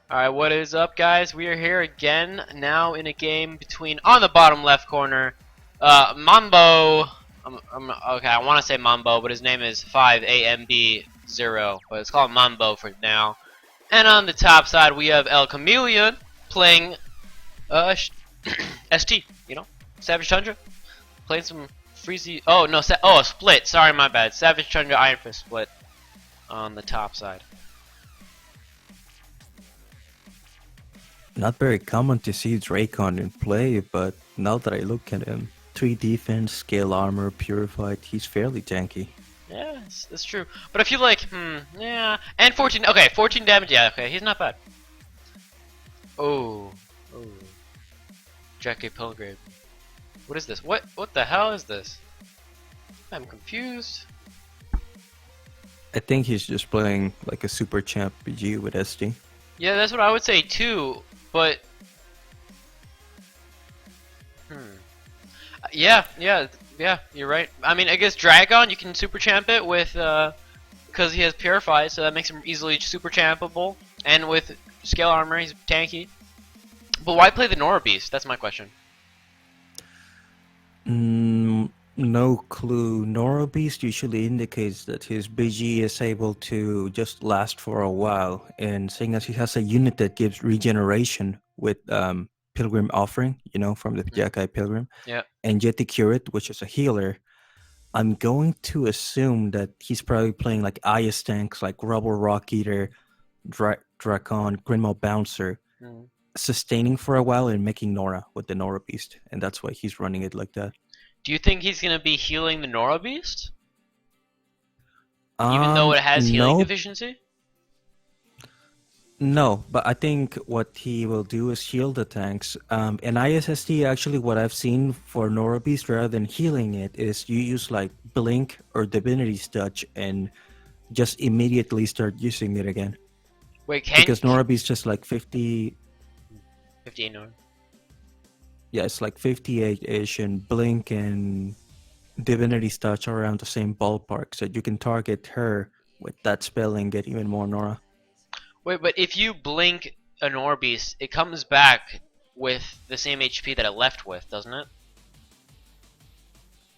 Alright, what is up, guys? We are here again, now in a game between, on the bottom left corner, Mambo. Okay, I want to say Mambo, but his name is 5AMB0, but it's called Mambo for now. And on the top side, we have ElCamelion playing, ST, Savage Tundra. Playing some Freezy. Oh, no, a split. Sorry, my bad. Savage Tundra Iron Fist split on the top side. Not very common to see Dracon in play, but now that I look at him, 3 defense, scale armor, purified, he's fairly tanky. Yeah, that's true. But I feel like, yeah. And 14, okay, 14 damage, yeah, okay, he's not bad. Oh. Jackie Pilgrim. What is this? What the hell is this? I'm confused. I think he's just playing like a super champ PG with ST. Yeah, that's what I would say too, but... Yeah, you're right. I mean, I guess Dragon, you can super champ it with, because he has Purify, so that makes him easily super champable. And with Scale Armor, he's tanky. But why play the Nora Beast? That's my question. No clue. Nora Beast usually indicates that his BG is able to just last for a while, and seeing as he has a unit that gives regeneration with Pilgrim Offering, from the Jakai Pilgrim, Yeah. and Yeti Curate, which is a healer, I'm going to assume that he's probably playing like IS tanks like Rubble Rock Eater, Dracon, Greenmaw Bouncer, sustaining for a while and making Nora with the Nora Beast, and that's why he's running it like that. Do you think he's gonna be healing the Nora Beast? Even though it has healing deficiency? No, but I think what he will do is heal the tanks. In ISST, actually, what I've seen for Nora Beast, rather than healing it, is you use like Blink or Divinity's Touch and just immediately start using it again. Wait, because Nora Beast just like 50... 58 Nora. Yeah, it's like 58-ish, and Blink and Divinity's Touch are around the same ballpark, so you can target her with that spell and get even more Nora. Wait, but if you blink a Nora Beast, it comes back with the same HP that it left with, doesn't it?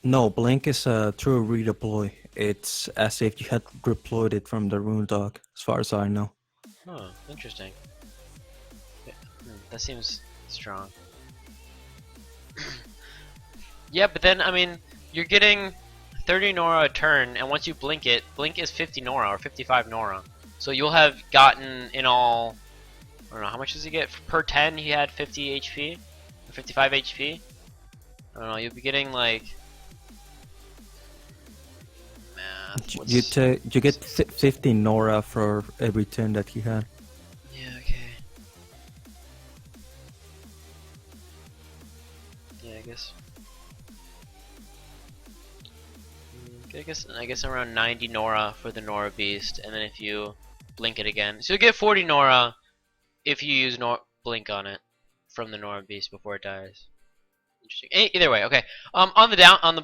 No, Blink is a true redeploy. It's as if you had deployed it from the Rune Dog, as far as I know. Oh, interesting. That seems strong. Yeah, but then, I mean, you're getting 30 Nora a turn, and once you blink it, Blink is 50 Nora, or 55 Nora. So you'll have gotten in all, I don't know, how much does he get? Per 10 he had 50 HP? Or 55 HP? I don't know, you'll be getting like... Math, you get 50 Nora for every 10 that he had. Yeah, okay. Yeah, I guess around 90 Nora for the Nora Beast, and then if you blink it again, so you get 40 Nora if you use blink on it from the Nora Beast before it dies. Interesting. Either way, okay. On the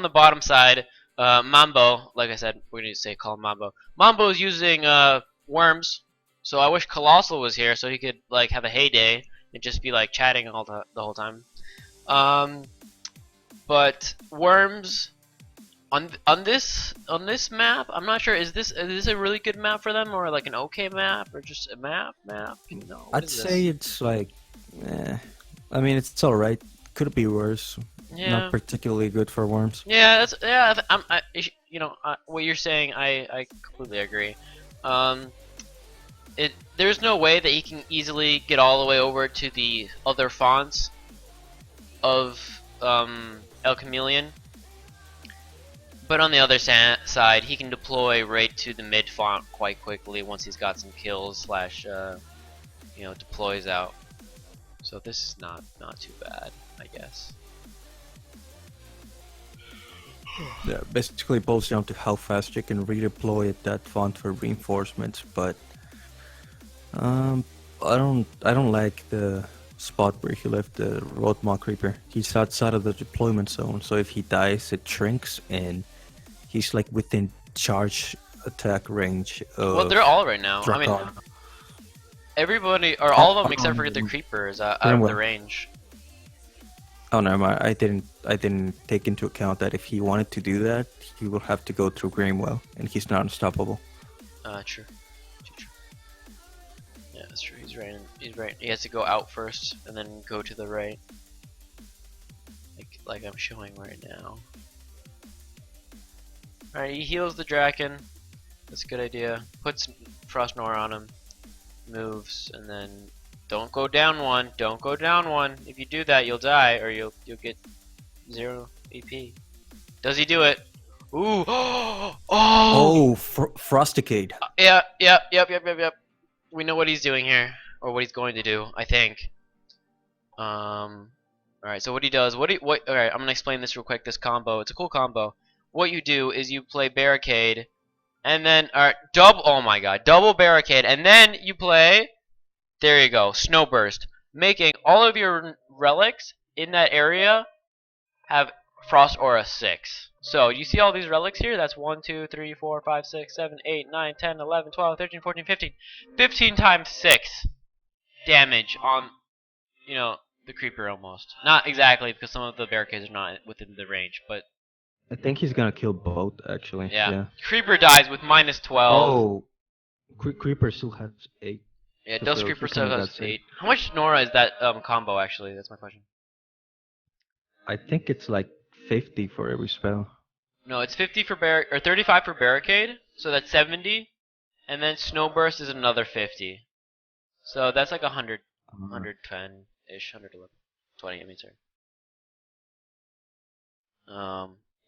bottom side, Mambo, like I said, we're gonna call him Mambo. Mambo is using worms, so I wish Colossal was here so he could like have a heyday and just be like chatting all the whole time. But worms on this map, I'm not sure. Is this a really good map for them, or like an okay map, or just a map? I'd say it's like, I mean, it's all right. Could be worse. Yeah. Not particularly good for worms. Yeah, what you're saying, I completely agree. There's no way that he can easily get all the way over to the other fonts of ElCamelion. But on the other side, he can deploy right to the mid font quite quickly once he's got some kills slash deploys out. So this is not too bad, I guess. Yeah, basically boils down to how fast you can redeploy at that font for reinforcements, but I don't like the spot where he left the Roadmaw Creeper. He's outside of the deployment zone, so if he dies, it shrinks, and he's like within charge attack range of well, they're all right now. Dracar. I mean, Everybody, or all of them except for the Um, creeper is out of the Grimwell. range. Oh no, I didn't take into account that if he wanted to do that, he will have to go through Grimwell, and he's not unstoppable. True. True. Yeah, that's true. He's right. He's right. He has to go out first and then go to the right, like I'm showing right now. All right, he heals the Draken. That's a good idea. Puts Frost Nora on him, moves, and then don't go down one. Don't go down one. If you do that, you'll die, or you'll get 0 AP. Does he do it? Ooh! Oh! Oh, Frosticade. Yep. We know what he's doing here, or what he's going to do. I think. All right. So what he does? What? All right. I'm gonna explain this real quick. This combo. It's a cool combo. What you do is you play Barricade, and then double. Oh my God! Double Barricade, and then you play. There you go. Snowburst, making all of your relics in that area have Frost Aura 6. So you see all these relics here? That's 1, 2, 3, 4, 5, 6, 7, 8, 9, 10, 11, 12, 13, 14, 15. 15 times 6 damage on, the creeper almost. Not exactly, because some of the barricades are not within the range, but I think he's gonna kill both, actually. yeah. Yeah. Creeper dies with minus 12. Oh, Creeper still has 8. Yeah, So Dust Creeper he still kinda has got saved. 8. How much Nora is that combo, actually? That's my question. I think it's like 50 for every spell. No, it's 50 for 35 for barricade, so that's 70, and then snowburst is another 50. So that's like 100, 110-ish, 111, 20. I mean, sorry.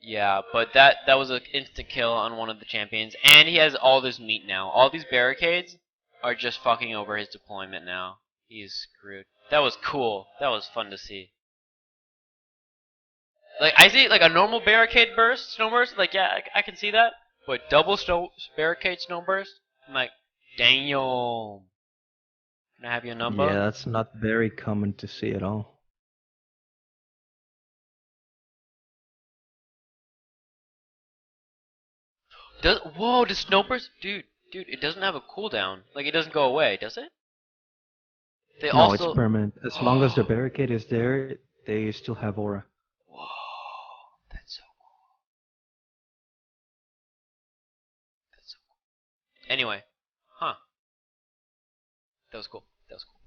Yeah, but that was an instant kill on one of the champions, and he has all this meat now. All these barricades are just fucking over his deployment now. He's screwed. That was cool. That was fun to see. Like I see like a normal barricade burst, snow burst. Like yeah, I can see that. But double snow barricade snow burst. I'm like, damn. Can I have your number? Yeah, that's not very common to see at all. Whoa, the snow burst, dude, it doesn't have a cooldown. Like it doesn't go away, does it? They No, it's also. permanent. As long as the barricade is there, they still have aura. Whoa, that's so cool. That's so cool. Anyway, huh? That was cool. That was cool.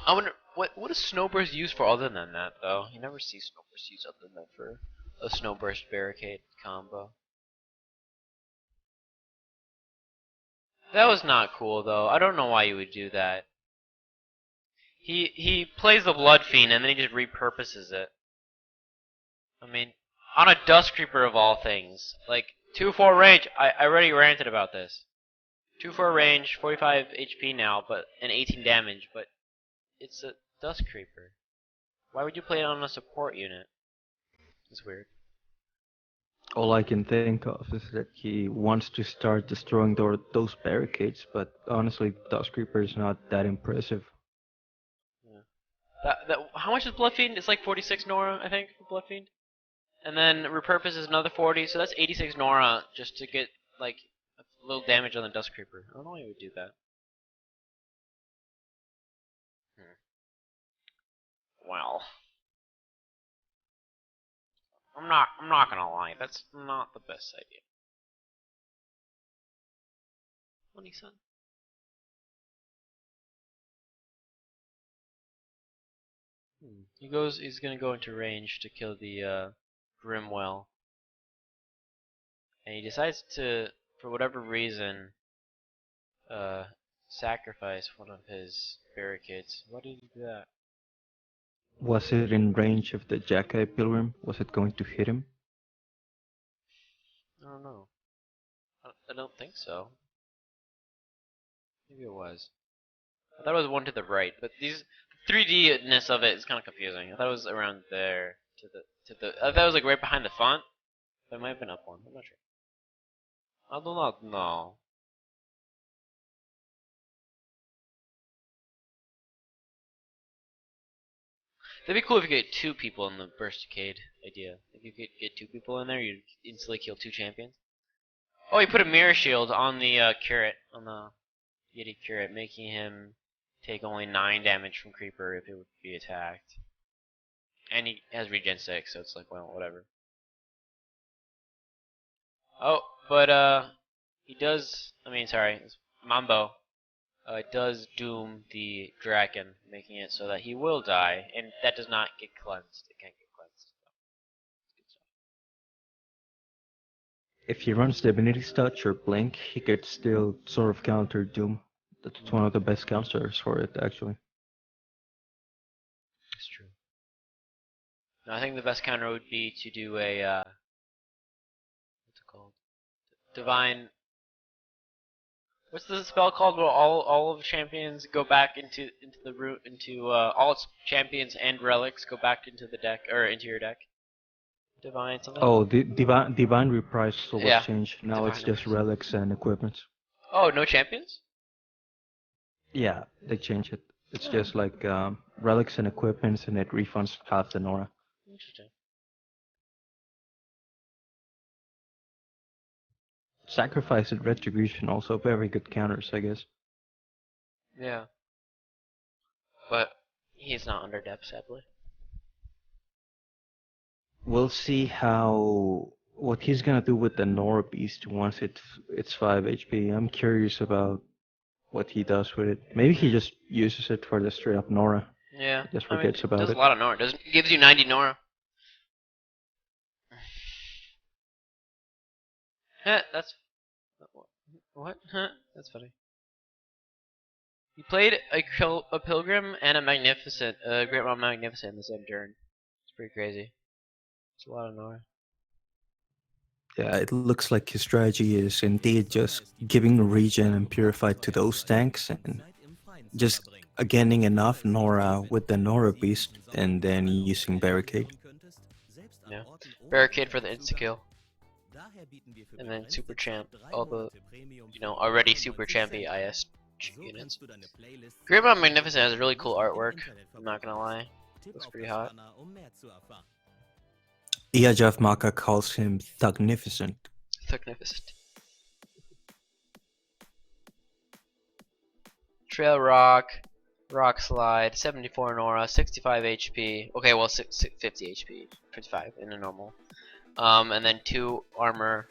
I wonder what is Snowburst used for other than that though. You never see Snowburst used other than that for a Snowburst barricade combo. That was not cool though. I don't know why you would do that. He plays the Blood Fiend and then he just repurposes it. I mean, on a Dust Creeper of all things. Like 2-4 range. I already ranted about this. 2-4 range, 45 HP now, but and 18 damage, but it's a Dust Creeper. Why would you play it on a support unit? It's weird. All I can think of is that he wants to start destroying those barricades, but honestly, Dust Creeper is not that impressive. Yeah. How much is Blood Fiend? It's like 46 Nora, I think, for Blood Fiend. And then repurpose is another 40, so that's 86 Nora just to get like a little damage on the Dust Creeper. I don't know why you would do that. Well, I'm not gonna lie. That's not the best idea. Honey son. He's gonna go into range to kill the Grimwell. And he decides to, for whatever reason, sacrifice one of his barricades. Why did he do that? Was it in range of the Jackeye Pilgrim? Was it going to hit him? I don't know. I don't think so. Maybe it was. I thought it was one to the right, but these 3D-ness of it is kind of confusing. I thought it was around there I thought it was like right behind the font. But it might have been up one. I'm not sure. I do not know. That'd be cool if you get 2 people in the Bursticade idea. If you could get 2 people in there, you'd instantly kill 2 champions. Oh, he put a mirror shield on the curate, on the Yeti curate, making him take only 9 damage from Creeper if it would be attacked. And he has regen 6, so it's like, well, whatever. Oh, but he does, it's Mambo does doom the Draken, making it so that he will die, and that does not get cleansed. It can't get cleansed. If he runs Divinity's Touch or Blink, he could still sort of counter Doom. That's one of the best counters for it, actually. It's true. No, I think the best counter would be to do a what's it called? Divine. What's the spell called? Where all of the champions go back into the root all its champions and relics go back into the deck or into your deck. Divine something. Oh, the Divine Reprisal was Yeah, changed. Now Divine it's just Reprisal. relics and equipments. Oh, no champions? Yeah, they changed it. It's just like relics and equipments, and it refunds half the Nora. Interesting. Sacrifice and Retribution also very good counters, I guess. Yeah. But he's not under depth, sadly. We'll see what he's gonna do with the Nora Beast once it's 5 HP. I'm curious about what he does with it. Maybe he just uses it for the straight up Nora. Yeah. Just forgets about does it. a lot of Nora. It gives you 90 Nora. That's what? That's funny. He played a Pilgrim and a Magnificent, Great Mom Magnificent in the same turn. It's pretty crazy. It's a lot of Nora. Yeah, it looks like his strategy is indeed just giving regen and purified to those tanks and just gaining enough Nora with the Nora Beast and then using Barricade. Yeah. Barricade for the insta-kill. And then Super Champ, all the, already Super Champy IS units. Great Mom Magnificent has a really cool artwork, I'm not gonna lie. Looks pretty hot. Jeff Maka calls him Thugnificent. Thugnificent. Trail Rock, Rock Slide, 74 Nora, 65 HP. Okay, well, 50 HP, 55 in a normal. And then 2 armor.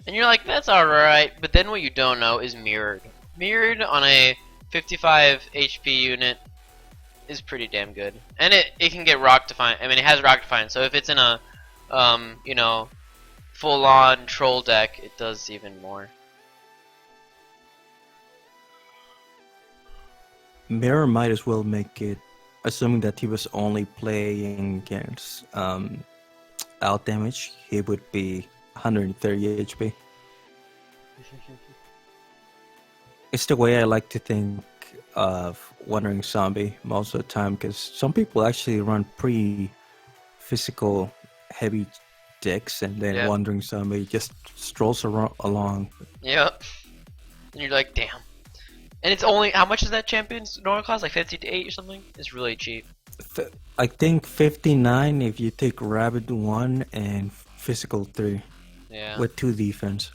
And you're like, that's alright, but then what you don't know is mirrored. Mirrored on a 55 HP unit is pretty damn good. And it can get Rock Defiant. I mean, it has Rock Defiant, so if it's in a, full-on troll deck, it does even more. Mirror might as well make it, assuming that he was only playing against out damage, he would be 130 HP. It's the way I like to think of Wandering Zombie most of the time, because some people actually run pretty physical heavy decks, and then Wandering Zombie just strolls along. Yep. And you're like, damn. And it's only, how much is that champion's Nora cost? Like 50 to 8 or something? It's really cheap. I think 59 if you take Rabid 1 and Physical 3. Yeah. With 2 defense.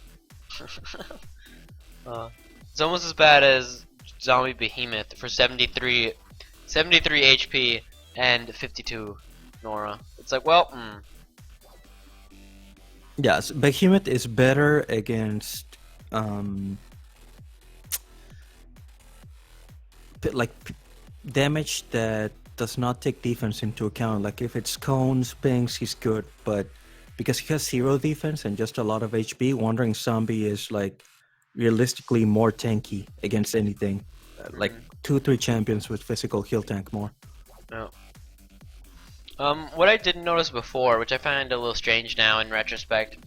It's almost as bad as Zombie Behemoth for 73 HP and 52 Nora. It's like, well, Yes, Behemoth is better against damage that does not take defense into account. Like if it's cones, pings, he's good, but because he has 0 defense and just a lot of HP, Wandering Zombie is like realistically more tanky against anything. Like 2-3 champions with physical heal tank more. No. What I didn't notice before, which I find a little strange now in retrospect,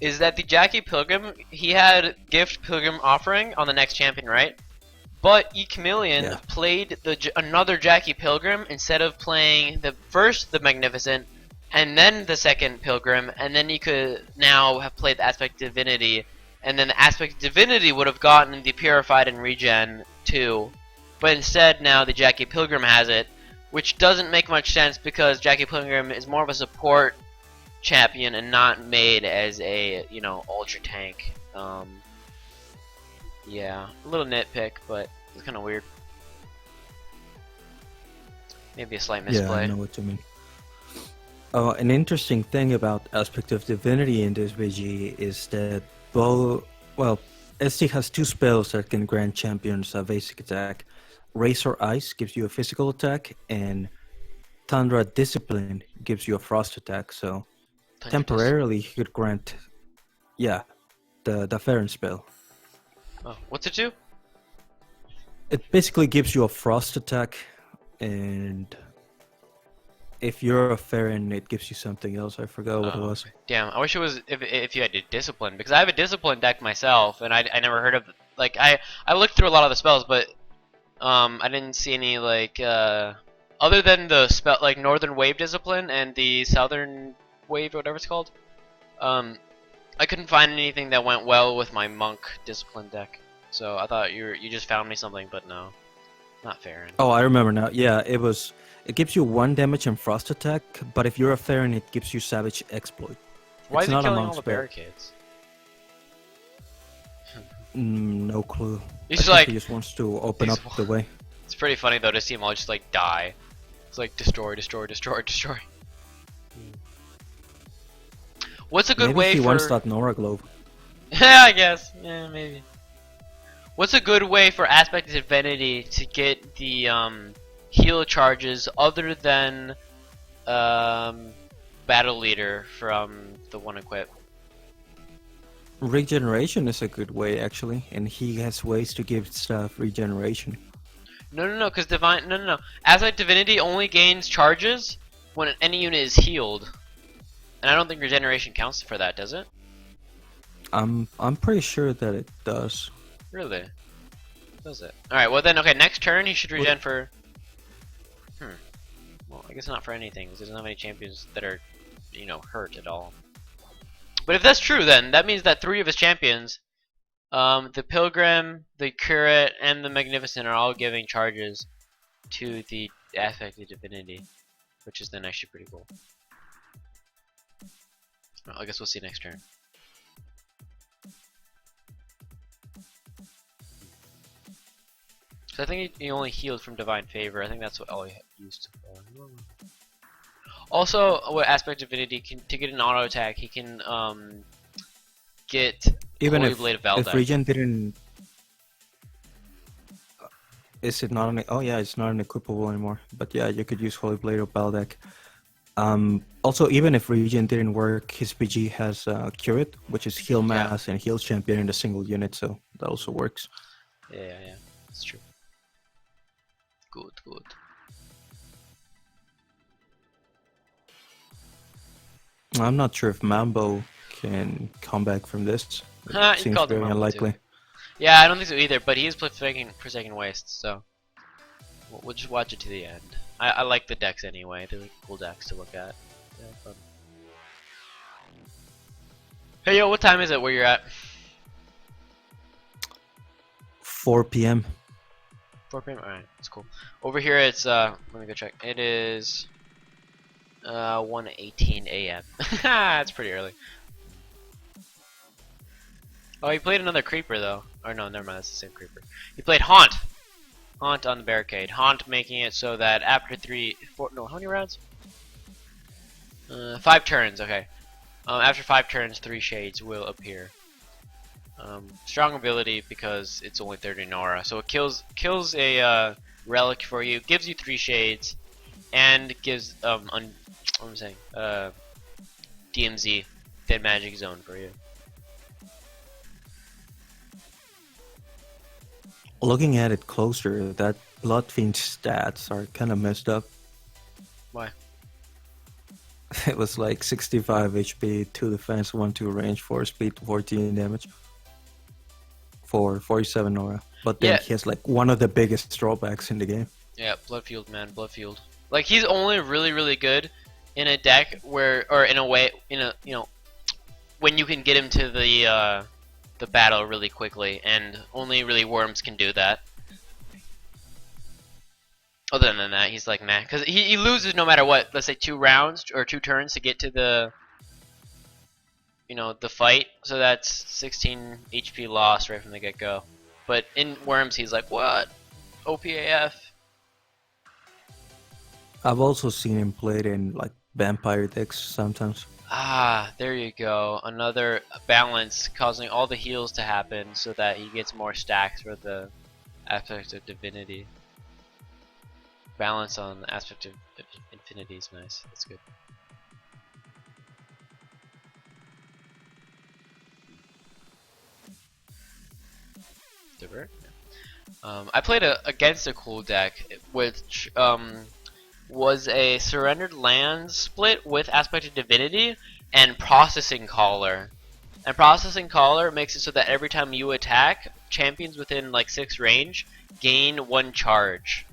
is that the Jackie Pilgrim, he had Gift Pilgrim Offering on the next champion, right? But ElCamelion played another Jackie Pilgrim instead of playing the Magnificent and then the second Pilgrim, and then he could now have played the Aspect Divinity, and then the Aspect Divinity would have gotten the Purified and Regen too. But instead now the Jackie Pilgrim has it, which doesn't make much sense because Jackie Pilgrim is more of a support champion and not made as a, ultra tank. Yeah, a little nitpick, but it's kind of weird. Maybe a slight Yeah, I misplay. know what you mean. An interesting thing about Aspect of Divinity in this VG is that well, ST has two spells that can grant champions a basic attack. Razor Ice gives you a physical attack, and Tundra Discipline gives you a frost attack. So Thunder temporarily he could grant, yeah, the Farron spell. Oh, what's it do? It basically gives you a frost attack, and if you're a Farron, it gives you something else. I forgot what it was. Okay. Damn, I wish it was if you had to discipline, because I have a discipline deck myself, and I never heard of, like, I looked through a lot of the spells, but I didn't see any, like, other than the spell, like Northern Wave Discipline and the Southern Wave, whatever it's called. I couldn't find anything that went well with my Monk Discipline deck, so I thought you just found me something, but no, not Farron. Oh, I remember now. Yeah, it was. It gives you 1 damage and frost attack, but if you're a Farron, it gives you Savage Exploit. Why It's is he not a killing monk all the spell. barricades? No clue. He's I think like, he just wants to open up the way. it's pretty funny though to see them all just like die. It's like destroy, destroy, destroy, destroy. What's a good Maybe way he for? wants that Nora Globe. Yeah, I guess. Yeah, maybe. What's a good way for Aspect of Divinity to get the heal charges other than Battle Leader from the one equip? Regeneration is a good way, actually, and he has ways to give stuff regeneration. No, because Divine. No. Aspect Divinity only gains charges when any unit is healed. And I don't think regeneration counts for that, does it? I'm pretty sure that it does. Really? Does it? Alright, well then, okay, next turn he should regen for... Well, I guess not for anything, because he doesn't have any champions that are, you know, hurt at all. But if that's true, then, that means that 3 of his champions, the Pilgrim, the Curate, and the Magnificent are all giving charges to the Aspect of Divinity, which is then actually pretty cool. Well, I guess we'll see next turn. So I think he only healed from Divine Favor. I think that's what all he used for. Also, with Aspect Divinity, to get an auto attack, he can get Even Holy if, Blade of if Valdek. Regen didn't... Is it not an... Oh yeah, it's not an equipable anymore. But yeah, you could use Holy Blade of Valdek. Also, even if Regen didn't work, his PG has Curate, which is heal mass and heal champion in a single unit, so that also works. Yeah, that's true. Good. I'm not sure if Mambo can come back from this. You It seems called him very Mambo, unlikely. too. Yeah, I don't think so either, but he is Forsaken Waste, so we'll just watch it to the end. I like the decks anyway. They're like cool decks to look at. Yeah, fun. Hey yo, what time is it where you're at? 4 p.m. 4 p.m. Alright, that's cool. Over here it's let me go check. It is 1:18 a.m. That's pretty early. Oh, he played another creeper though. Or no, never mind, that's the same creeper. He played Haunt. Haunt on the barricade. Haunt making it so that after how many rounds? 5 turns, okay. After 5 turns, 3 shades will appear. Strong ability because it's only 30 Nora, so it kills a relic for you, gives you 3 shades, and gives what am I saying? DMZ, Dead Magic Zone for you. Looking at it closer, that Bloodfiend stats are kind of messed up. Why? It was like 65 HP, 2 defense, 1-2 range, 4 speed, 14 damage. For 47 Nora. But then he has like one of the biggest drawbacks in the game. Yeah, Bloodfield, man, Bloodfield. Like, he's only really good in a deck where, or in a way, when you can get him to the battle really quickly, and only really Worms can do that. Other than that, he's like meh, because he loses no matter what. Let's say 2 rounds or 2 turns to get to the the fight, so that's 16 HP loss right from the get-go. But in Worms, he's like, what? OPAF. I've also seen him played in like vampire decks sometimes. Ah, there you go. Another balance causing all the heals to happen so that he gets more stacks for the aspect of divinity. Balance on the aspect of infinity is nice. That's good. Divert? I played against a cool deck, which was a surrendered land split with aspect of divinity and processing caller. And processing caller makes it so that every time you attack, champions within like 6 range gain 1 charge.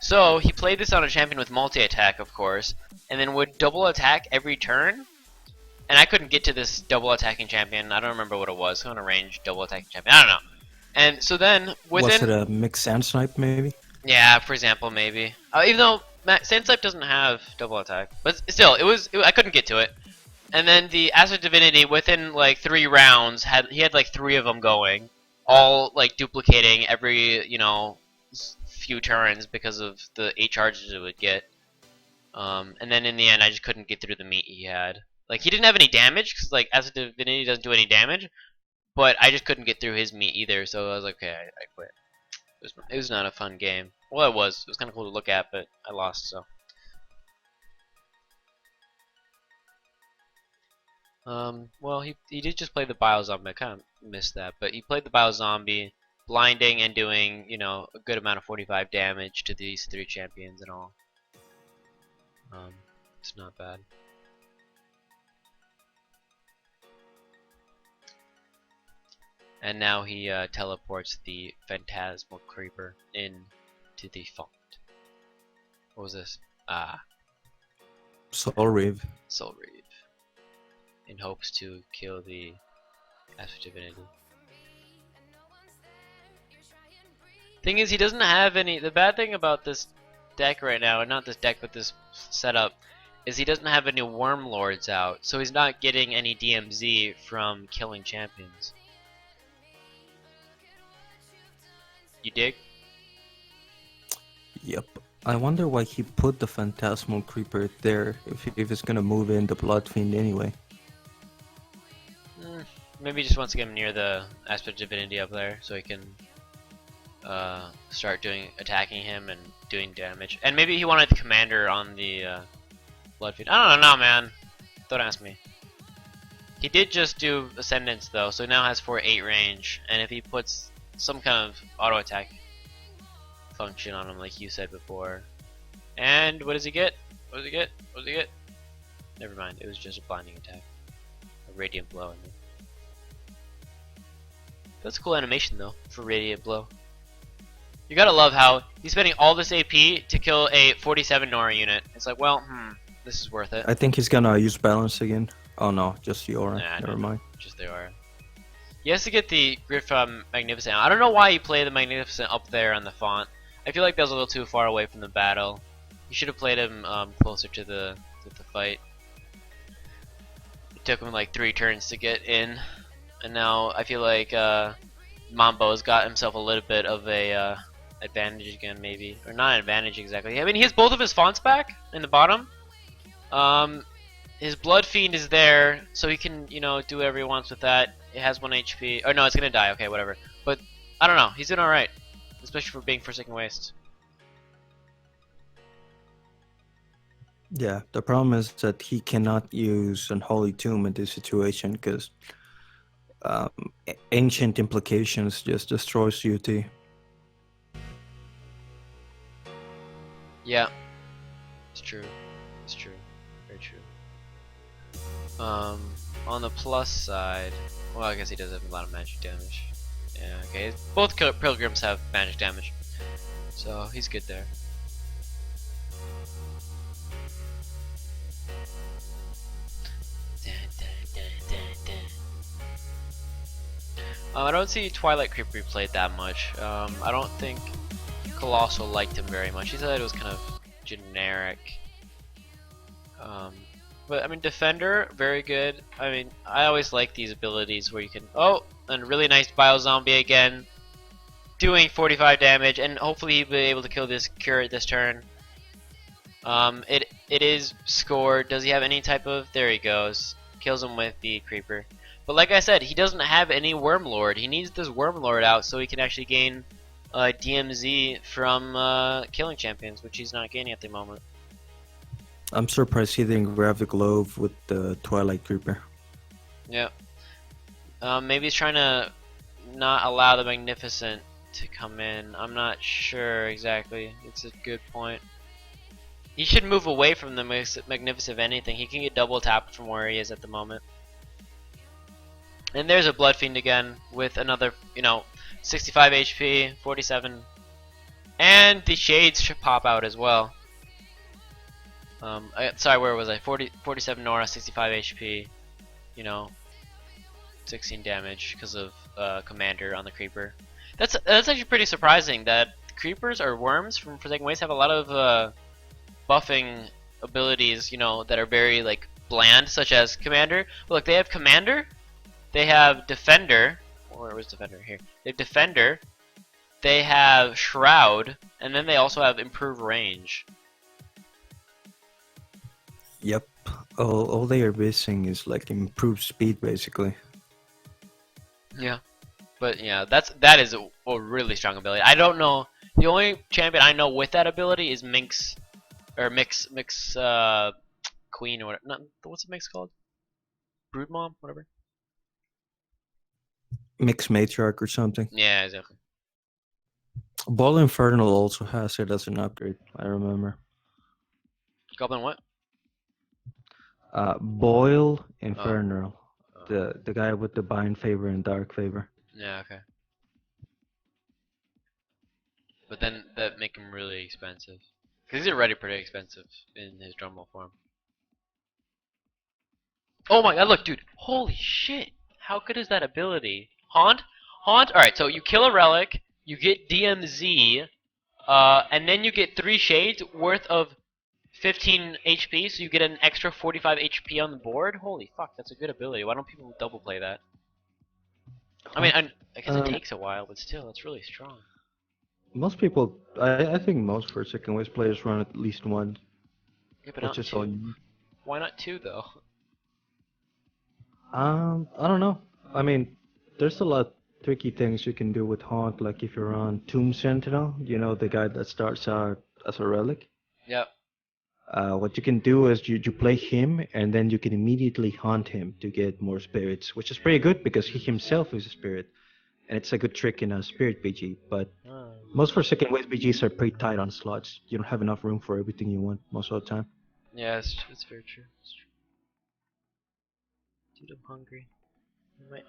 So he played this on a champion with multi-attack, of course, and then would double attack every turn. And I couldn't get to this double attacking champion. I don't remember what it was. Some kind of range double attacking champion. I don't know. And so then within, Was it a mixed sand snipe maybe? yeah, for example, maybe. Even though Sandstype doesn't have double attack, but still, I couldn't get to it. And then the Acid Divinity within like 3 rounds he had like 3 of them going, all like duplicating every few turns because of the 8 charges it would get. And then in the end, I just couldn't get through the meat he had. Like he didn't have any damage because like Acid Divinity doesn't do any damage, but I just couldn't get through his meat either. So I was like, okay, I quit. It was not a fun game. Well, it was. It was kind of cool to look at, but I lost. So. Well, he did just play the Bio Zombie. I kind of missed that, but he played the Bio Zombie, blinding and doing a good amount of 45 damage to these 3 champions and all. It's not bad. And now he teleports the Phantasmal Creeper into the font. What was this? Ah, Soul Reeve. Soul Reeve. In hopes to kill the Aspect Divinity. Thing is, he doesn't have any. The bad thing about this deck right now, and not this deck, but this setup, is he doesn't have any Worm Lords out, so he's not getting any DMZ from killing champions. You dig? Yep. I wonder why he put the Phantasmal Creeper there if it's gonna move in the Blood Fiend anyway. Maybe he just wants to get him near the Aspect Divinity up there so he can start attacking him and doing damage. And maybe he wanted the commander on the Blood Fiend. I don't know, man. Don't ask me. He did just do Ascendance though, so he now has 4-8 range. And if he puts some kind of auto attack function on him, like you said before. And what does he get? What does he get? What does he get? Never mind. It was just a blinding attack. A radiant blow. I mean. That's a cool animation though for radiant blow. You gotta love how he's spending all this AP to kill a 47 Nora unit. It's like, well, this is worth it. I think he's gonna use balance again. Oh no, just the aura. Nah, Never mind. Just the aura. He has to get the Griff Magnificent. I don't know why he played the Magnificent up there on the font. I feel like that was a little too far away from the battle. You should have played him closer to the fight. It took him like 3 turns to get in, and now I feel like Mambo's got himself a little bit of a advantage again, maybe, or not an advantage exactly. I mean, he has both of his fonts back in the bottom. His Blood Fiend is there, so he can do whatever he wants with that. It has 1 HP. Oh no, it's gonna die. Okay, whatever. But I don't know. He's doing all right, especially for being Forsaken Waste. Yeah, the problem is that he cannot use Unholy Tomb in this situation because Ancient Implications just destroys UT. Yeah, it's true. It's true. Very true. On the plus side, well, I guess he does have a lot of magic damage. Yeah, okay. Both pilgrims have magic damage, so he's good there. I don't see Twilight Creeper played that much. I don't think Colossal liked him very much. He said it was kind of generic. But I mean, Defender, very good. I mean, I always like these abilities where you can. Oh, and really nice Bio Zombie again, doing 45 damage, and hopefully he'll be able to kill this Curate this turn. It is scored. Does he have any type of? There he goes. Kills him with the creeper. But like I said, he doesn't have any Wormlord. He needs this Wormlord out so he can actually gain DMZ from killing champions, which he's not gaining at the moment. I'm surprised he didn't grab the glove with the Twilight Creeper. Yeah. Maybe he's trying to not allow the Magnificent to come in. I'm not sure exactly. It's a good point. He should move away from the Magnificent if anything. He can get double tapped from where he is at the moment. And there's a Blood Fiend again with another, 65 HP, 47. And the Shades should pop out as well. Sorry, where was I? 47 Nora, 65 HP. 16 damage because of Commander on the Creeper. That's actually pretty surprising that Creepers or Worms from Forsaken Waste have a lot of buffing abilities, that are very like bland, such as Commander. Look, they have Commander, they have Defender. Where was Defender? Here. They have Defender. They have Shroud, and then they also have Improved Range. Yep. All they are missing is like improved speed, basically. Yeah, but yeah, that is a really strong ability. I don't know. The only champion I know with that ability is Minx, or Mix Queen or whatever. Not, what's the Mix called? Broodmom, whatever. Mixed Matriarch or something. Yeah, exactly. Ball Infernal also has it as an upgrade, I remember. Goblin what? Boil Infernal. The guy with the Bind Favor and Dark Favor. Yeah, okay. But then that make him really expensive. Because he's already pretty expensive in his Drummel form. Oh my god, look, dude. Holy shit. How good is that ability? Haunt? Haunt? Alright, so you kill a relic, you get DMZ, and then you get 3 shades worth of 15 HP, so you get an extra 45 HP on the board? Holy fuck, that's a good ability. Why don't people double play that? I mean, I guess it takes a while, but still, it's really strong. Most people, I think most Forsaken Waste players run at least one. Yeah, but not Just 2. all you need. Why not 2, though? I don't know. I mean, there's a lot of tricky things you can do with Haunt, like if you're on Tomb Sentinel, the guy that starts out as a relic. Yep. What you can do is you play him, and then you can immediately haunt him to get more spirits, which is pretty good because he himself is a spirit, and it's a good trick in a spirit BG. But most Forsaken Waste BGs are pretty tight on slots. You don't have enough room for everything you want most of the time. Yeah, it's very true. It's true. Dude, I'm hungry.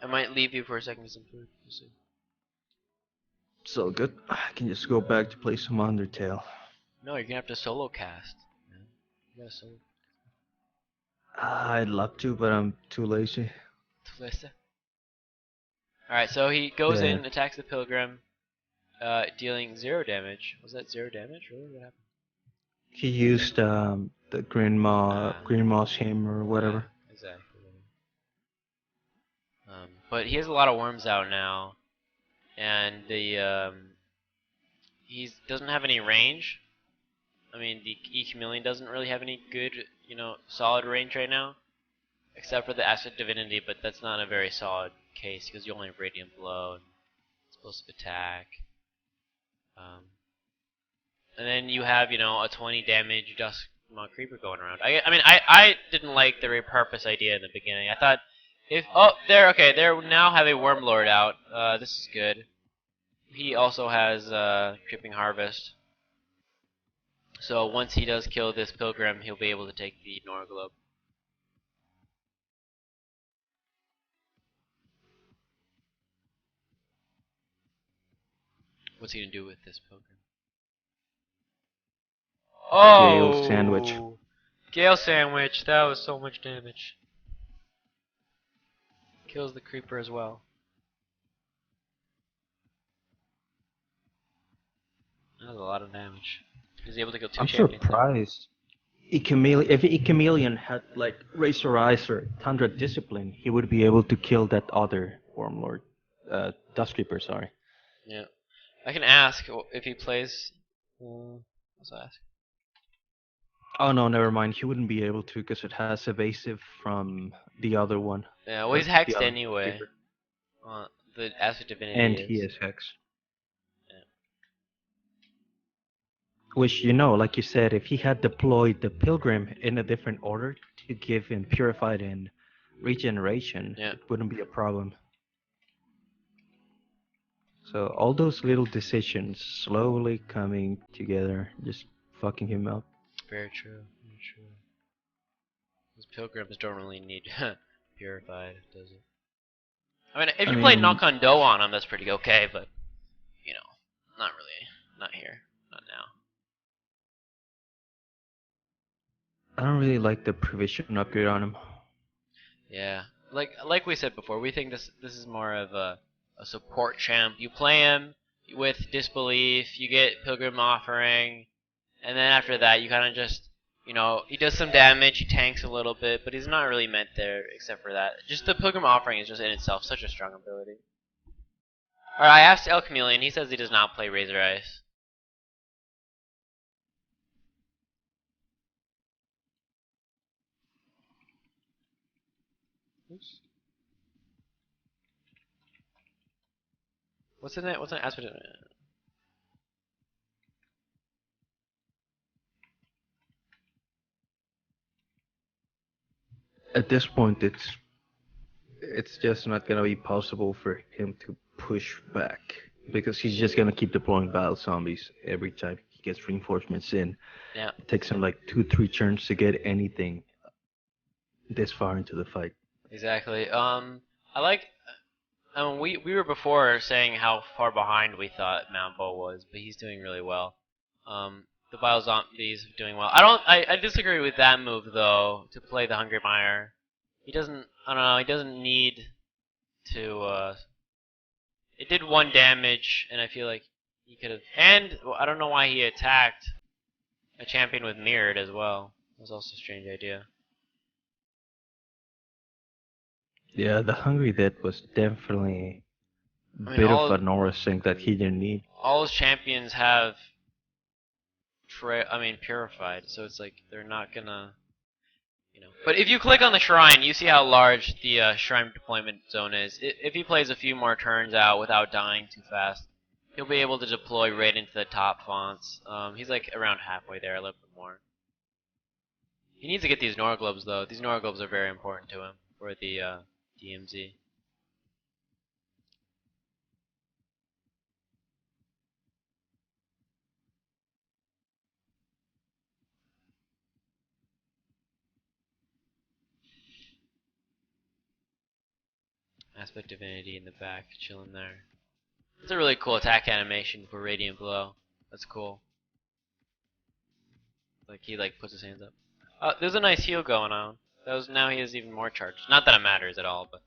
I might leave you for a second to some food. We'll see. So good. I can just go back to play some Undertale. No, you're gonna have to solo cast. Man. You gotta solo. I'd love to, but I'm too lazy. Alright, so he goes Yeah. in, attacks the pilgrim, dealing 0 damage. Was that 0 damage? Really? What happened? He used the Green Moss Hammer or whatever. Yeah, exactly. But he has a lot of worms out now, and he doesn't have any range. I mean, the ElCamelion doesn't really have any good, solid range right now, except for the Acid Divinity, but that's not a very solid case because you only have Radiant Blow and explosive attack. And then you have, a 20 damage Dusk Creeper going around. I didn't like the repurpose idea in the beginning. I thought they now have a Wormlord out. This is good. He also has Creeping Harvest. So once he does kill this pilgrim, he'll be able to take the Nora Globe. What's he gonna do with this pilgrim? Oh! Gale Sandwich. Gale Sandwich. That was so much damage. Kills the creeper as well. That was a lot of damage. He's able to kill 2 champions. I'm surprised. If ElCamelion had like Razor Eyes or Tundra Discipline, he would be able to kill that other Wormlord, Dust Creeper. Sorry. Yeah, I can ask if he plays. Let's ask. Oh no, never mind. He wouldn't be able to because it has evasive from the other one, Yeah, well, he's the hexed other anyway. creeper, The aspect divinity and he is. is hex. Yeah. Which like you said, if he had deployed the pilgrim in a different order to give him purified and regeneration, Yeah. it wouldn't be a problem. So all those little decisions slowly coming together, just fucking him up. Very true. Very true. Those pilgrims don't really need purified, does it? I mean, if I you play mean, knock on dough on them, that's pretty okay, but you know, not really. Not here. Not now. I don't really like the provision upgrade on him. Yeah, like we said before, we think this is more of a support champ. You play him with disbelief, you get Pilgrim Offering, and then after that you kind of just he does some damage, he tanks a little bit, but he's not really meant there except for that. Just the Pilgrim Offering is just in itself such a strong ability. Alright, I asked ElCamelion, he says he does not play Razor Ice. Oops. What's in it? What's an aspect? At this point, it's just not gonna be possible for him to push back because he's just gonna keep deploying battle zombies every time he gets reinforcements in. Yeah. It takes him like 2-3 turns to get anything this far into the fight. Exactly. I like. We were before saying how far behind we thought Mambo was, but he's doing really well. The Bio Zombies are doing well. I disagree with that move though. To play the Hungry Mire, he doesn't. I don't know. He doesn't need to. It did one damage, and I feel like he could have. And well, I don't know why he attacked a champion with mirrored as well. That was also a strange idea. Yeah, the Hungry Dead was definitely I a mean, bit of a Nora sync that he didn't need. all his champions have purified, so it's like they're not gonna. But if you click on the shrine, you see how large the shrine deployment zone is. If he plays a few more turns out without dying too fast, he'll be able to deploy right into the top fonts. He's like around halfway there, a little bit more. He needs to get these Nora globes though. These Nora globes are very important to him for the DMZ. Aspect Divinity in the back, chilling there. It's a really cool attack animation for Radiant Blow. That's cool. Like he puts his hands up. There's a nice heal going on. Now he has even more charge. Not that it matters at all, but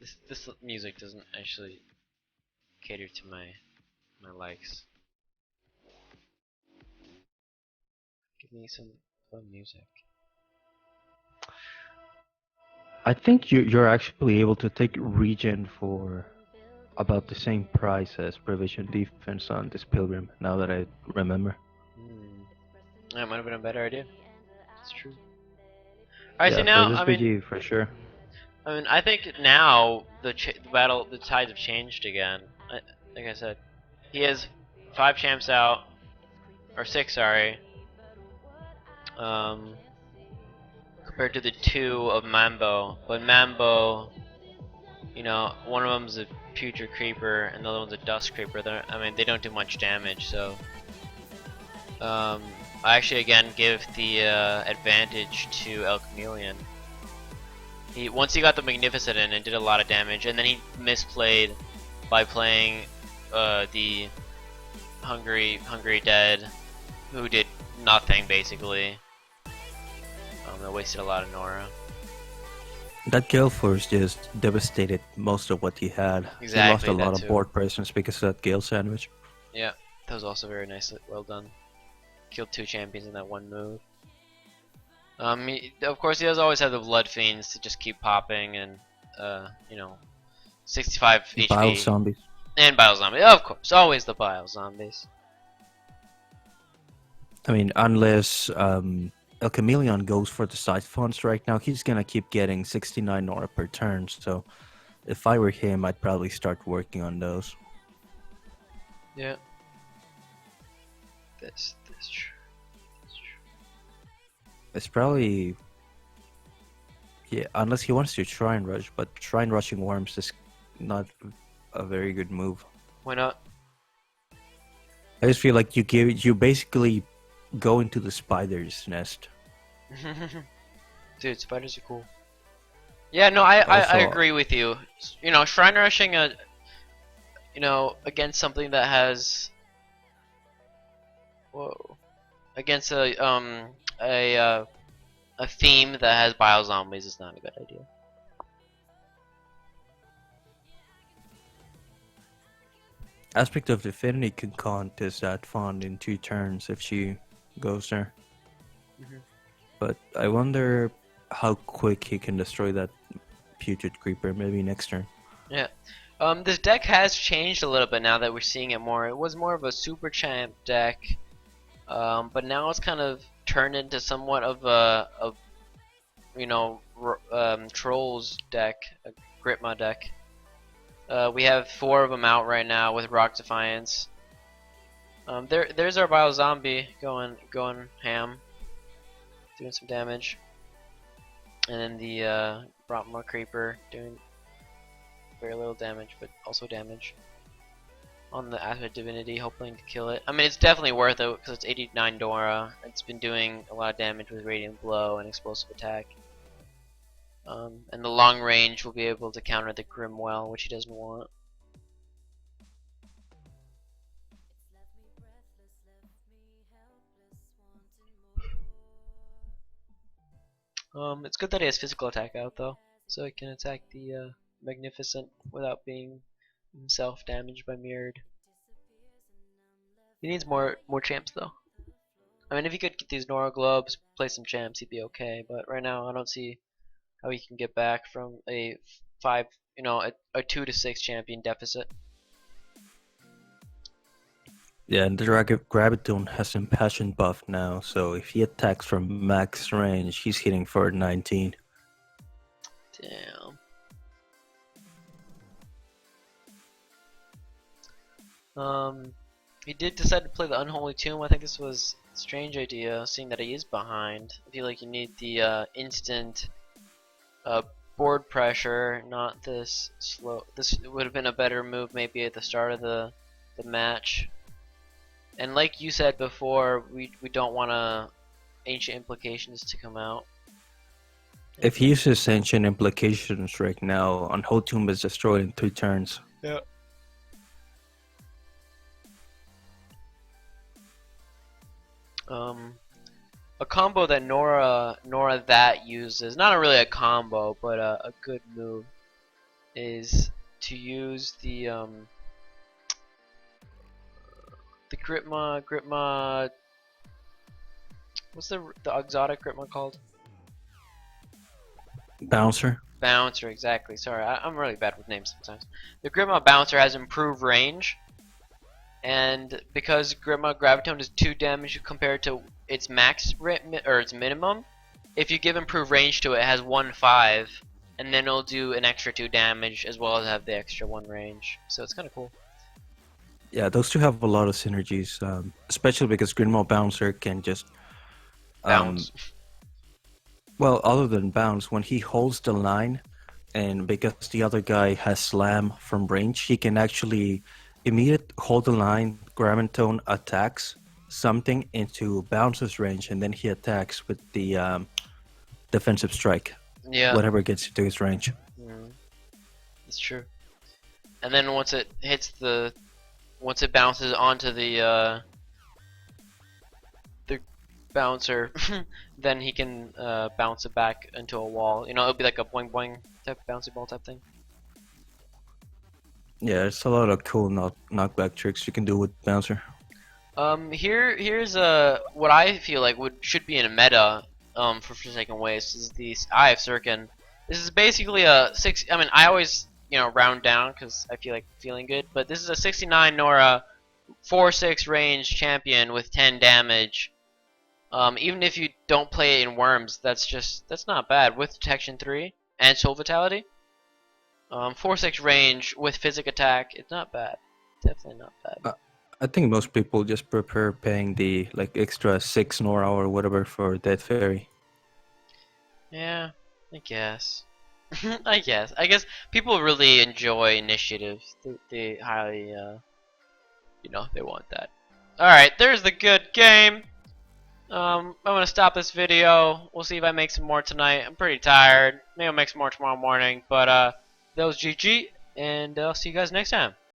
this music doesn't actually cater to my likes. Give me some fun music. I think you're actually able to take regen for about the same price as provision defense on this pilgrim. Now that I remember. That might have been a better idea. It's true. Alright, so Yeah, for now this BG for sure. I mean, I think now the tides have changed again. Like I said, he has 5 champs out, or 6, sorry. Compared to the 2 of Mambo, but Mambo, one of them's a Future Creeper and the other one's a Dust Creeper. They don't do much damage, so I actually again give the advantage to ElCamelion. Once he got the Magnificent in, it did a lot of damage, and then he misplayed by playing the Hungry Dead, who did nothing basically. It wasted a lot of Nora. That Gale Force just devastated most of what he had. Exactly, he lost a lot that of board presence because of that Gale sandwich. Yeah, that was also very nicely well done. Killed 2 champions in that one move. Of course, he does always have the Blood Fiends to just keep popping and, 65 HP. Bile Zombies. And Bile Zombies, of course, always the Bile Zombies. I mean, unless ElCamelion goes for the side fonts right now, he's gonna keep getting 69 Nora per turn. So if I were him, I'd probably start working on those. Yeah. That's true. That's true. It's probably, yeah, unless he wants to Shrine Rush, but Shrine Rushing Worms is not a very good move. Why not? I just feel like you basically go into the spider's nest. Dude, spiders are cool. Yeah, no, I Also, agree with you. You know, shrine rushing against something that has against a theme that has bio zombies is not a good idea. Aspect of Divinity can contest that font in 2 turns if she goes there. Mhm. But I wonder how quick he can destroy that Putrid Creeper, maybe next turn. Yeah. This deck has changed a little bit now that we're seeing it more. It was more of a super champ deck, but now it's kind of turned into somewhat of a trolls deck, a Gritma deck. We have 4 of them out right now with Rock Defiance. There's our Bio Zombie going ham, doing some damage, and then the Brahma Creeper doing very little damage, but also damage on the Aspect Divinity, hoping to kill it. I mean, it's definitely worth it because it's 89 Nora. It's been doing a lot of damage with Radiant Blow and Explosive Attack. And the long range will be able to counter the Grimwell, which he doesn't want. It's good that he has physical attack out though, so he can attack the Magnificent without being himself damaged by mirrored. He needs more champs though. I mean, if he could get these Nora globes, play some champs, he'd be okay. But right now, I don't see how he can get back from a a 2 to 6 champion deficit. Yeah, and the Graviton has Impassion buff now, so if he attacks from max range, he's hitting for 19. Damn. He did decide to play the Unholy Tomb. I think this was a strange idea, seeing that he is behind. I feel like you need the instant board pressure, not this slow. This would have been a better move maybe at the start of the match. And like you said before, we don't want Ancient Implications to come out. If he uses Ancient Implications right now, Unholy Tomb is destroyed in 3 turns. Yeah. A combo that Nora that uses, not really a combo, but a good move, is to use the Gritma. What's the exotic Gritma called? Bouncer. Bouncer, exactly. Sorry, I'm really bad with names sometimes. The Gritma Bouncer has improved range, and because Gritma Graviton is 2 damage compared to its max or its minimum, if you give improved range to it, it has 1/5, and then it'll do an extra 2 damage as well as have the extra 1 range. So it's kind of cool. Yeah, those two have a lot of synergies, especially because Grimmaw Bouncer can just Bounce. Well, other than bounce, when he holds the line, and because the other guy has slam from range, he can actually immediately hold the line, Graviton attacks something into bouncer's range, and then he attacks with the defensive strike. Yeah. Whatever gets into his range. It's true. And then once it bounces onto the bouncer, then he can bounce it back into a wall. You know, it'll be like a boing boing type bouncy ball type thing. Yeah, there's a lot of cool knockback tricks you can do with bouncer. Here's what I feel like should be in a meta for Forsaken Waste is the Eye of Sirkin. This is basically a 6. I mean, I always round down because I feel like feeling good, but this is a 69 Nora 4/6 range champion with 10 damage Even if you don't play it in Worms, that's not bad with Detection 3 and Soul Vitality. 4-6 range with Physic Attack, it's not bad. Definitely not bad. I think most people just prefer paying the like extra 6 Nora or whatever for Dead Fairy. Yeah, I guess. I guess people really enjoy initiatives. They highly, they want that. Alright, there's the good game. I'm gonna stop this video. We'll see if I make some more tonight. I'm pretty tired. Maybe I'll make some more tomorrow morning. But, that was GG, and I'll see you guys next time.